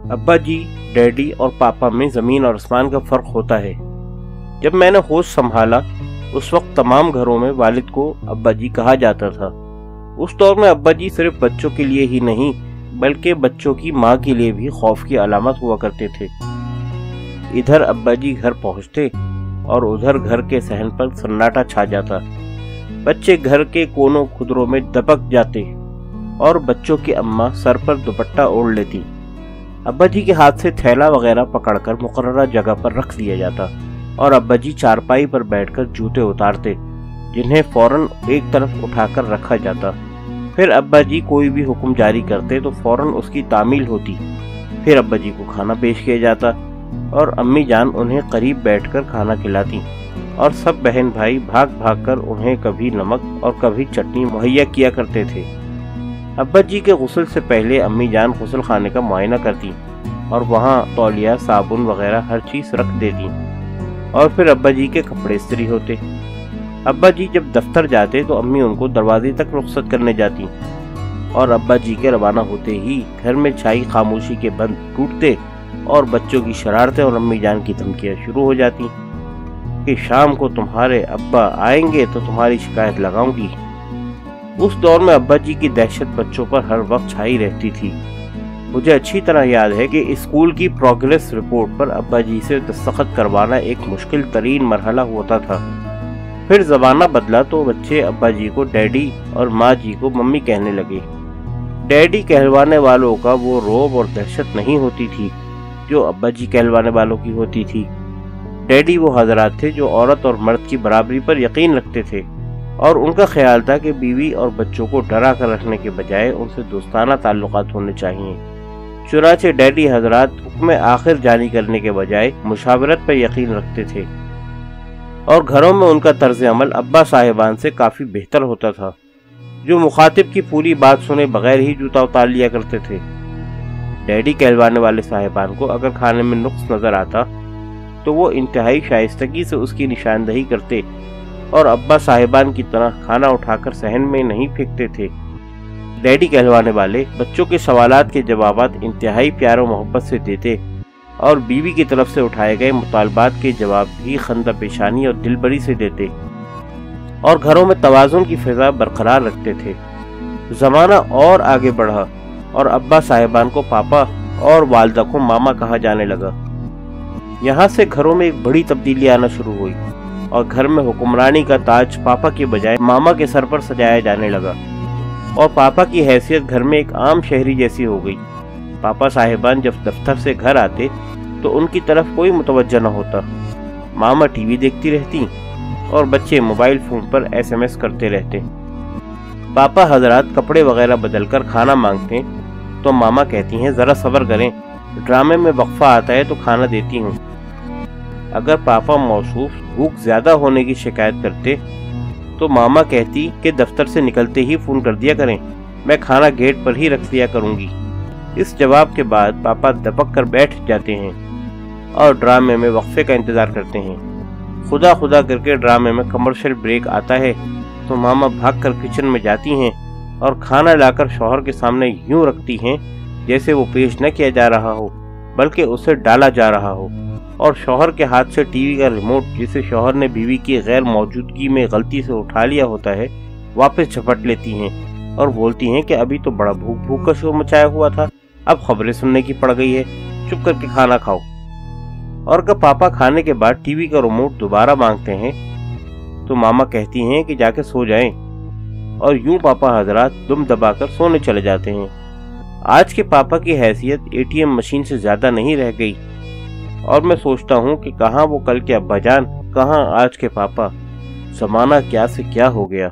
ابا جی، ڈیڈی اور پاپا میں زمین اور آسمان کا فرق ہوتا ہے۔ جب میں نے ہوش سنبھالا اس وقت تمام گھروں میں والد کو ابا جی کہا جاتا تھا۔ اس دور میں ابا جی صرف بچوں کے لیے ہی نہیں بلکہ بچوں کی ماں کے لیے بھی خوف کی علامت ہوا کرتے تھے۔ ادھر ابا جی گھر پہنچتے اور ادھر گھر کے صحن پر سناٹا چھا جاتا۔ بچے گھر کے کونوں خدروں میں دبک جاتے اور بچوں کی اماں سر پر دوپٹہ اوڑھ لیتی۔ ابا جی کے ہاتھ سے تھیلا وغیرہ پکڑ کر مقررہ جگہ پر رکھ دیا جاتا اور ابا جی چارپائی پر بیٹھ کر جوتے اتارتے، جنہیں فوراً ایک طرف اٹھا کر رکھا جاتا۔ پھر ابا جی کوئی بھی حکم جاری کرتے تو فوراً اس کی تعمیل ہوتی۔ پھر ابا جی کو کھانا پیش کیا جاتا اور امی جان انہیں قریب بیٹھ کر کھانا کھلاتی اور سب بہن بھائی بھاگ بھاگ کر انہیں کبھی نمک اور کبھی چٹنی مہیا کیا کرتے تھے۔ ابا جی کے غسل سے پہلے امی جان غسل خانے کا معائنہ کرتی اور وہاں تولیہ، صابن وغیرہ ہر چیز رکھ دیتی اور پھر ابا جی کے کپڑے استری ہوتے۔ ابا جی جب دفتر جاتے تو امی ان کو دروازے تک رخصت کرنے جاتی اور ابا جی کے روانہ ہوتے ہی گھر میں چھائی خاموشی کے بند ٹوٹتے اور بچوں کی شرارتیں اور امی جان کی دھمکیاں شروع ہو جاتی کہ شام کو تمہارے ابا آئیں گے تو تمہاری شکایت لگاؤں گی۔ اس دور میں ابا جی کی دہشت بچوں پر ہر وقت چھائی رہتی تھی۔ مجھے اچھی طرح یاد ہے کہ اسکول کی پروگریس رپورٹ پر ابا جی سے دستخط کروانا ایک مشکل ترین مرحلہ ہوتا تھا۔ پھر زمانہ بدلا تو بچے ابا جی کو ڈیڈی اور ماں جی کو ممی کہنے لگے۔ ڈیڈی کہلوانے والوں کا وہ رعب اور دہشت نہیں ہوتی تھی جو ابا جی کہلوانے والوں کی ہوتی تھی۔ ڈیڈی وہ حضرات تھے جو عورت اور مرد کی برابری پر یقین رکھتے تھے اور ان کا خیال تھا کہ بیوی اور بچوں کو ڈرا کر رکھنے کے بجائے ان سے دوستانہ تعلقات ہونے چاہیے۔ چنانچہ ڈیڈی حضرات حکم آخر جاری کرنے کے بجائے مشاورت پر یقین رکھتے تھے اور گھروں میں ان کا طرز عمل ابا صاحبان سے کافی بہتر ہوتا تھا، جو مخاطب کی پوری بات سنے بغیر ہی جوتا اتار لیا کرتے تھے۔ ڈیڈی کہلوانے والے صاحبان کو اگر کھانے میں نقص نظر آتا تو وہ انتہائی شائستگی سے اس کی نشاندہی کرتے اور ابا صاحبان کی طرح کھانا اٹھا کر صحن میں نہیں پھینکتے تھے۔ ڈیڈی کہلوانے والے بچوں کے سوالات کے جوابات انتہائی پیار و محبت سے دیتے اور بیوی کی طرف سے اٹھائے گئے مطالبات کے جواب بھی خندہ پیشانی اور دل بری سے دیتے اور گھروں میں توازن کی فضا برقرار رکھتے تھے۔ زمانہ اور آگے بڑھا اور ابا صاحبان کو پاپا اور والدہ کو ماما کہا جانے لگا۔ یہاں سے گھروں میں ایک بڑی تبدیلی آنا شروع ہوئی اور گھر میں حکمرانی کا تاج پاپا کے بجائے ماما کے سر پر سجایا جانے لگا اور پاپا کی حیثیت گھر میں ایک عام شہری جیسی ہو گئی۔ پاپا صاحبان جب دفتر سے گھر آتے تو ان کی طرف کوئی متوجہ نہ ہوتا۔ ماما ٹی وی دیکھتی رہتی اور بچے موبائل فون پر SMS کرتے رہتے۔ پاپا حضرات کپڑے وغیرہ بدل کر کھانا مانگتے تو ماما کہتی ہیں ذرا صبر کریں، ڈرامے میں وقفہ آتا ہے تو کھانا دیتی ہوں۔ اگر پاپا موصوف بھوک زیادہ ہونے کی شکایت کرتے تو ماما کہتی کہ دفتر سے نکلتے ہی فون کر دیا کریں، میں کھانا گیٹ پر ہی رکھ دیا کروں گی۔ اس جواب کے بعد پاپا دبک کر بیٹھ جاتے ہیں اور ڈرامے میں وقفے کا انتظار کرتے ہیں۔ خدا خدا کر کے ڈرامے میں کمرشل بریک آتا ہے تو ماما بھاگ کر کچن میں جاتی ہیں اور کھانا لا کر شوہر کے سامنے یوں رکھتی ہیں جیسے وہ پیش نہ کیا جا رہا ہو بلکہ اسے ڈالا جا رہا ہو، اور شوہر کے ہاتھ سے ٹی وی کا ریموٹ جسے شوہر نے بیوی کی غیر موجودگی میں غلطی سے اٹھا لیا ہوتا ہے واپس جھپٹ لیتی ہیں اور بولتی ہیں کہ ابھی تو بڑا بھوک کا شور مچایا ہوا تھا، اب خبریں سننے کی پڑ گئی ہے، چپ کر کے کھانا کھاؤ۔ اور اگر پاپا کھانے کے بعد ٹی وی کا ریموٹ دوبارہ مانگتے ہیں تو ماما کہتی ہیں کہ جا کے سو جائیں، اور یوں پاپا حضرات دم دبا کر سونے چلے جاتے ہیں۔ آج کے پاپا کی حیثیت ATM مشین سے زیادہ نہیں رہ گئی، اور میں سوچتا ہوں کہ کہاں وہ کل کے ابا جان، کہاں آج کے پاپا، زمانہ کیا سے کیا ہو گیا۔